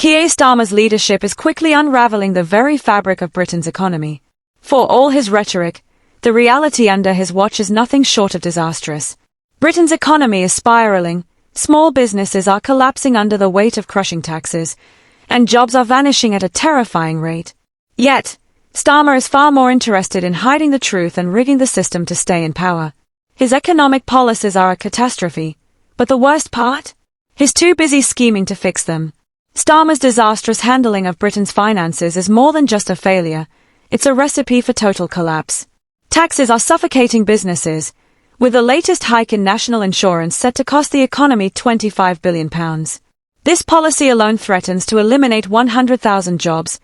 Keir Starmer's leadership is quickly unraveling the very fabric of Britain's economy. For all his rhetoric, the reality under his watch is nothing short of disastrous. Britain's economy is spiraling, small businesses are collapsing under the weight of crushing taxes, and jobs are vanishing at a terrifying rate. Yet, Starmer is far more interested in hiding the truth and rigging the system to stay in power. His economic policies are a catastrophe, but the worst part? He's too busy scheming to fix them. Starmer's disastrous handling of Britain's finances is more than just a failure, it's a recipe for total collapse. Taxes are suffocating businesses, with the latest hike in national insurance set to cost the economy £25 billion. This policy alone threatens to eliminate 100,000 jobs,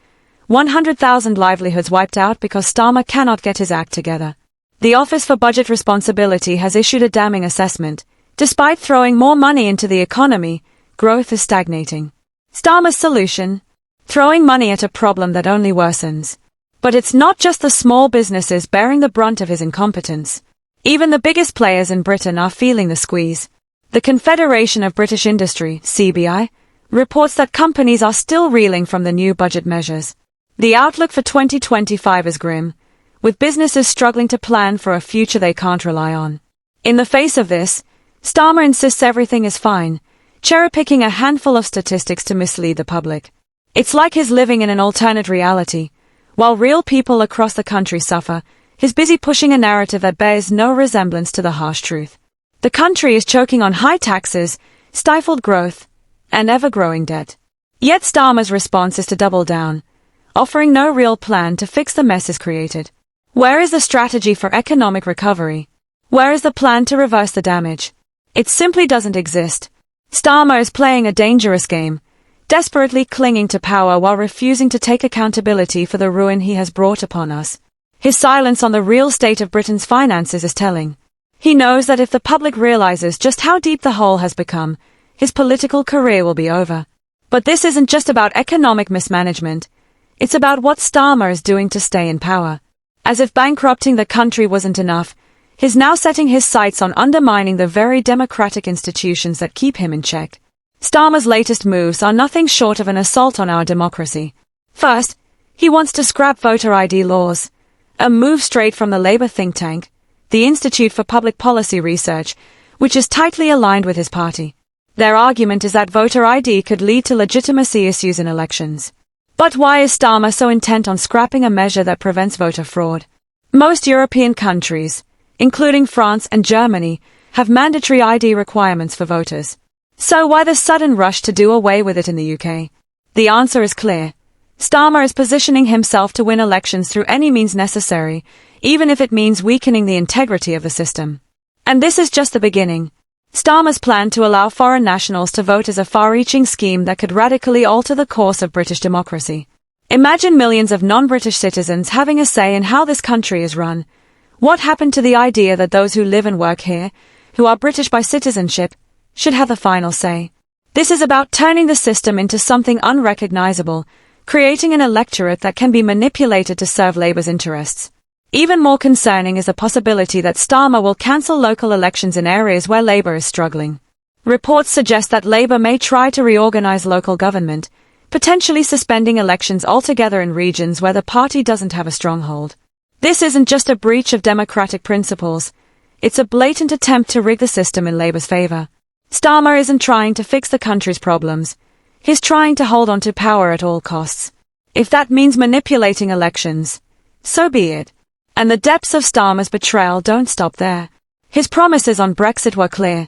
100,000 livelihoods wiped out because Starmer cannot get his act together. The Office for Budget Responsibility has issued a damning assessment. Despite throwing more money into the economy, growth is stagnating. Starmer's solution? Throwing money at a problem that only worsens. But it's not just the small businesses bearing the brunt of his incompetence. Even the biggest players in Britain are feeling the squeeze. The Confederation of British Industry, CBI, reports that companies are still reeling from the new budget measures. The outlook for 2025 is grim, with businesses struggling to plan for a future they can't rely on. In the face of this, Starmer insists everything is fine, cherry-picking a handful of statistics to mislead the public. It's like he's living in an alternate reality. While real people across the country suffer, he's busy pushing a narrative that bears no resemblance to the harsh truth. The country is choking on high taxes, stifled growth, and ever-growing debt. Yet Starmer's response is to double down, offering no real plan to fix the messes created. Where is the strategy for economic recovery? Where is the plan to reverse the damage? It simply doesn't exist. Starmer is playing a dangerous game, desperately clinging to power while refusing to take accountability for the ruin he has brought upon us. His silence on the real state of Britain's finances is telling. He knows that if the public realizes just how deep the hole has become, his political career will be over. But this isn't just about economic mismanagement. It's about what Starmer is doing to stay in power. As if bankrupting the country wasn't enough, he's now setting his sights on undermining the very democratic institutions that keep him in check. Starmer's latest moves are nothing short of an assault on our democracy. First, he wants to scrap voter ID laws, a move straight from the Labour think tank, the Institute for Public Policy Research, which is tightly aligned with his party. Their argument is that voter ID could lead to legitimacy issues in elections. But why is Starmer so intent on scrapping a measure that prevents voter fraud? Most European countries, including France and Germany, have mandatory ID requirements for voters. So why the sudden rush to do away with it in the UK? The answer is clear. Starmer is positioning himself to win elections through any means necessary, even if it means weakening the integrity of the system. And this is just the beginning. Starmer's plan to allow foreign nationals to vote is a far-reaching scheme that could radically alter the course of British democracy. Imagine millions of non-British citizens having a say in how this country is run. What happened to the idea that those who live and work here, who are British by citizenship, should have the final say? This is about turning the system into something unrecognizable, creating an electorate that can be manipulated to serve Labour's interests. Even more concerning is the possibility that Starmer will cancel local elections in areas where Labour is struggling. Reports suggest that Labour may try to reorganize local government, potentially suspending elections altogether in regions where the party doesn't have a stronghold. This isn't just a breach of democratic principles, it's a blatant attempt to rig the system in Labour's favour. Starmer isn't trying to fix the country's problems, he's trying to hold on to power at all costs. If that means manipulating elections, so be it. And the depths of Starmer's betrayal don't stop there. His promises on Brexit were clear.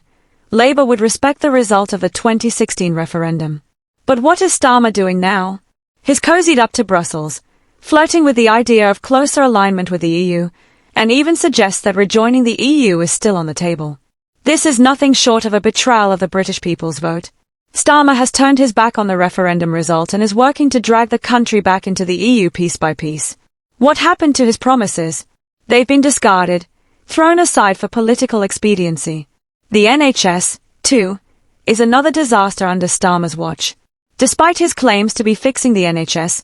Labour would respect the result of the 2016 referendum. But what is Starmer doing now? He's cozied up to Brussels, flirting with the idea of closer alignment with the EU, and even suggests that rejoining the EU is still on the table. This is nothing short of a betrayal of the British people's vote. Starmer has turned his back on the referendum result and is working to drag the country back into the EU piece by piece. What happened to his promises? They've been discarded, thrown aside for political expediency. The NHS, too, is another disaster under Starmer's watch. Despite his claims to be fixing the NHS,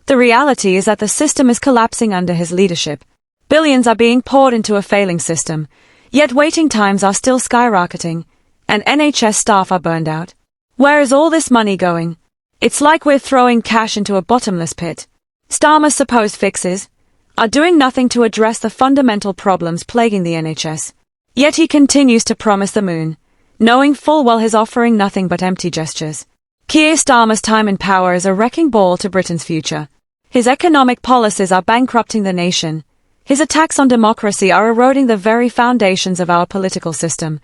the reality is that the system is collapsing under his leadership. Billions are being poured into a failing system, yet waiting times are still skyrocketing, and NHS staff are burned out. Where is all this money going? It's like we're throwing cash into a bottomless pit. Starmer's supposed fixes are doing nothing to address the fundamental problems plaguing the NHS. Yet he continues to promise the moon, knowing full well he's offering nothing but empty gestures. Keir Starmer's time in power is a wrecking ball to Britain's future. His economic policies are bankrupting the nation. His attacks on democracy are eroding the very foundations of our political system,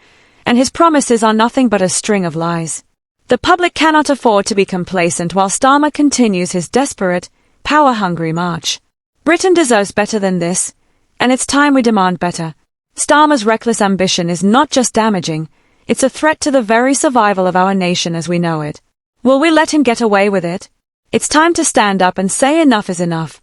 and his promises are nothing but a string of lies. The public cannot afford to be complacent while Starmer continues his desperate, power-hungry march. Britain deserves better than this, and it's time we demand better. Starmer's reckless ambition is not just damaging, it's a threat to the very survival of our nation as we know it. Will we let him get away with it? It's time to stand up and say enough is enough.